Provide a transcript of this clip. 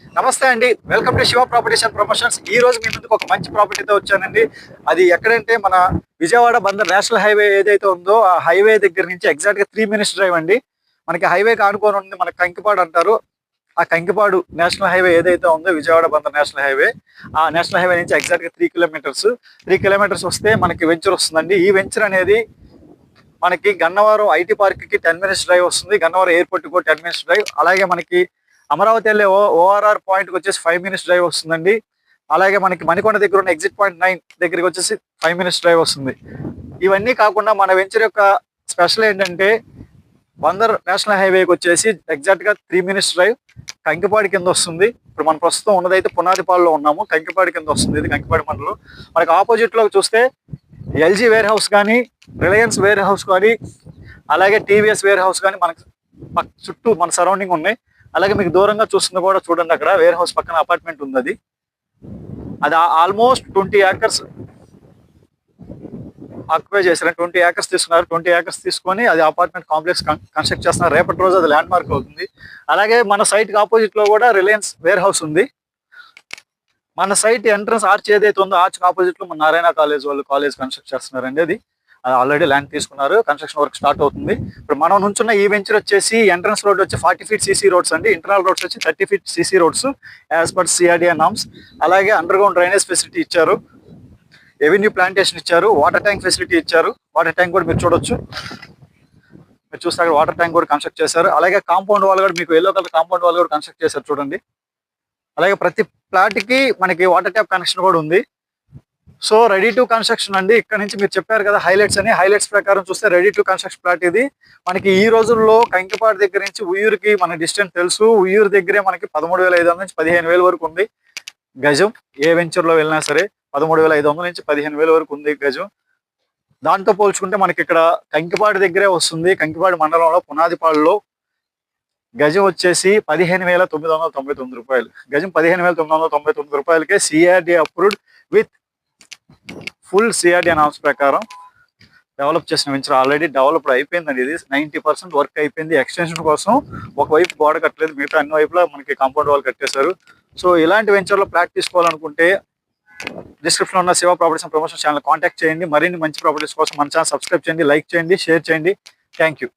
నమస్తే అండి, welcome to Shiva properties and promotions. ఈ రోజు మీ ముందుకు ఒక మంచి ప్రాపర్టీతో వచ్చానండి. అది ఎక్కడంటే మన విజయవాడ బందర్ నేషనల్ హైవే ఏదైతే ఉందో ఆ హైవే దగ్గర నుంచి ఎగ్జాక్ట్ గా 3 మినిట్స్ డ్రైవ్ అండి. మనకి హైవే ఆనుకొని ఉంది, మన కంకిపాడు అంటారు. ఆ కంకిపాడు నేషనల్ హైవే ఏదైతే ఉందో విజయవాడ బందర్ నేషనల్ హైవే, ఆ నేషనల్ హైవే నుంచి ఎగ్జాక్ట్ గా 3 కిలోమీటర్స్ వస్తే మనకి వెంచర్ వస్తుందండి. ఈ వెంచర్ అనేది మనకి గన్నవరం ఐటీ పార్క్ కి 10 మినిట్స్ డ్రైవ్ వస్తుంది, గన్నవరం ఎయిర్పోర్ట్ కు 10 మినిట్స్ డ్రైవ్. అలాగే మనకి అమరావతి వెళ్ళే ఓఆర్ఆర్ పాయింట్ కి వచ్చేసి 5 మినిట్స్ డ్రైవ్ వస్తుందండి. అలాగే మనకి మణికొండ దగ్గర ఉన్న ఎగ్జిట్ పాయింట్ 9 దగ్గరికి వచ్చేసి 5 మినిట్స్ డ్రైవ్ వస్తుంది. ఇవన్నీ కాకుండా మన వెంచర్ యొక్క స్పెషల్ ఏంటంటే బందర్ నేషనల్ హైవేకి వచ్చేసి ఎగ్జాక్ట్ గా 3 మినిట్స్ డ్రైవ్ కంకిపాడు కింద వస్తుంది. ఇప్పుడు మనం ప్రస్తుతం ఉన్నదైతే పునాదిపాడులో ఉన్నాము, కంకిపాడు కింద వస్తుంది. ఇది కంకిపాడు మండలం. మనకి ఆపోజిట్ లో చూస్తే ఎల్జీ వేర్ హౌస్ కానీ, రిలయన్స్ వేర్ హౌస్ కానీ, అలాగే టీవీఎస్ వేర్ హౌస్ కానీ మనకి చుట్టూ మన సరౌండింగ్ ఉన్నాయి. అలాగే మీకు దూరంగా చూస్తుంది కూడా చూడండి, అక్కడ వేర్ హౌస్ పక్కన అపార్ట్మెంట్ ఉంది. అది ఆల్మోస్ట్ 20 ఏకర్స్ ఆక్యుపై చేశారు. 20 ఏకర్స్ తీసుకున్నారు. 20 ఏకర్స్ తీసుకొని అది అపార్ట్మెంట్ కాంప్లెక్స్ కన్స్ట్రక్ట్ చేస్తున్నారు. రేపటి రోజు అది ల్యాండ్ మార్క్ అవుతుంది. అలాగే మన సైట్ కి ఆపోజిట్ లో కూడా రిలయన్స్ వేర్ హౌస్ ఉంది. మన సైట్ ఎంట్రన్స్ ఆర్చ్ ఏదైతే ఉందో ఆర్చ్ ఆపోజిట్ లో మన నారాయణ కాలేజ్ వాళ్ళు కాలేజ్ కన్స్ట్రక్ట్ చేస్తున్నారండి. అది ఆల్రెడీ ల్యాండ్ తీసుకున్నారు, కన్స్ట్రక్షన్ వర్క్ స్టార్ట్ అవుతుంది. ఇప్పుడు మనం నుంచున్న ఈ వెంచర్ వచ్చేసి ఎంట్రన్స్ రోడ్ వచ్చి 40 ఫీట్ సీసీ రోడ్స్ అండి. ఇంటర్నల్ రోడ్స్ వచ్చి 30 feet CC roads as per CRDA norms. అలాగే అండర్ గ్రౌండ్ డ్రైనేజ్ ఫెసిలిటీ ఇచ్చారు, ఎవెన్యూ ప్లాంటేషన్ ఇచ్చారు, వాటర్ ట్యాంక్ ఫెసిలిటీ ఇచ్చారు. వాటర్ ట్యాంక్ కూడా మీరు చూడొచ్చు. మీరు చూస్తే అక్కడ వాటర్ ట్యాంక్ కూడా కన్స్ట్రక్ట్ చేశారు. అలాగే కాంపౌండ్ వాల్ కూడా మీకు ఎల్లో కలర్ కాంపౌండ్ వాల్ కూడా కన్స్ట్రక్ట్ చేశారు చూడండి. అలాగే ప్రతి ప్లాట్ కి మనకి వాటర్ ట్యాప్ కనెక్షన్ కూడా ఉంది. సో రెడీ టు కన్స్ట్రక్షన్ అండి. ఇక్కడ నుంచి మీరు చెప్పారు కదా హైలైట్స్ అని, హైలైట్స్ ప్రకారం చూస్తే రెడీ టు కన్స్ట్రక్షన్ ప్లాట్ ఇది. మనకి ఈ రోజుల్లో కంకిపాడు దగ్గర నుంచి ఉయ్యూరుకి మన డిస్టెన్స్ తెలుసు. ఉయ్యూరు దగ్గరే మనకి 13,500 నుంచి 15,000 వరకు ఉంది గజం. ఏ వెంచర్ లో వెళ్ళినా సరే 13,500 నుంచి 15,000 వరకు ఉంది గజం. దాంతో పోల్చుకుంటే మనకి ఇక్కడ కంకిపాడు దగ్గరే వస్తుంది. కంకిపాడు మండలంలో పునాదిపాడులో గజం వచ్చేసి 15,999 రూపాయలు. గజం 15,999 రూపాయలకే CRD approved with full CRD norms ప్రకారం డెవలప్ చేసిన వెంచర్. ఆల్రెడీ డెవలప్డ్ అయిపోయిందండి. ఇది 90% వర్క్ అయిపోయింది. ఎక్స్టెన్షన్ కోసం ఒకవైపు గోడ కట్టలేదు, మిగతా అన్ని వైపులా మనకి కాంపౌండ్ వాల్ కట్టేశారు. సో ఇలాంటి వెంచర్ లో ప్లాట్ తీసుకోవాలనుకుంటే డిస్క్రిప్షన్ లో ఉన్న Shiva properties and promotion channel contact చేయండి. మరిన్ని మంచి ప్రాపర్టీస్ కోసం మన ఛానల్ సబ్స్క్రైబ్ చేయండి, లైక్ చేయండి, షేర్ చేయండి. Thank you.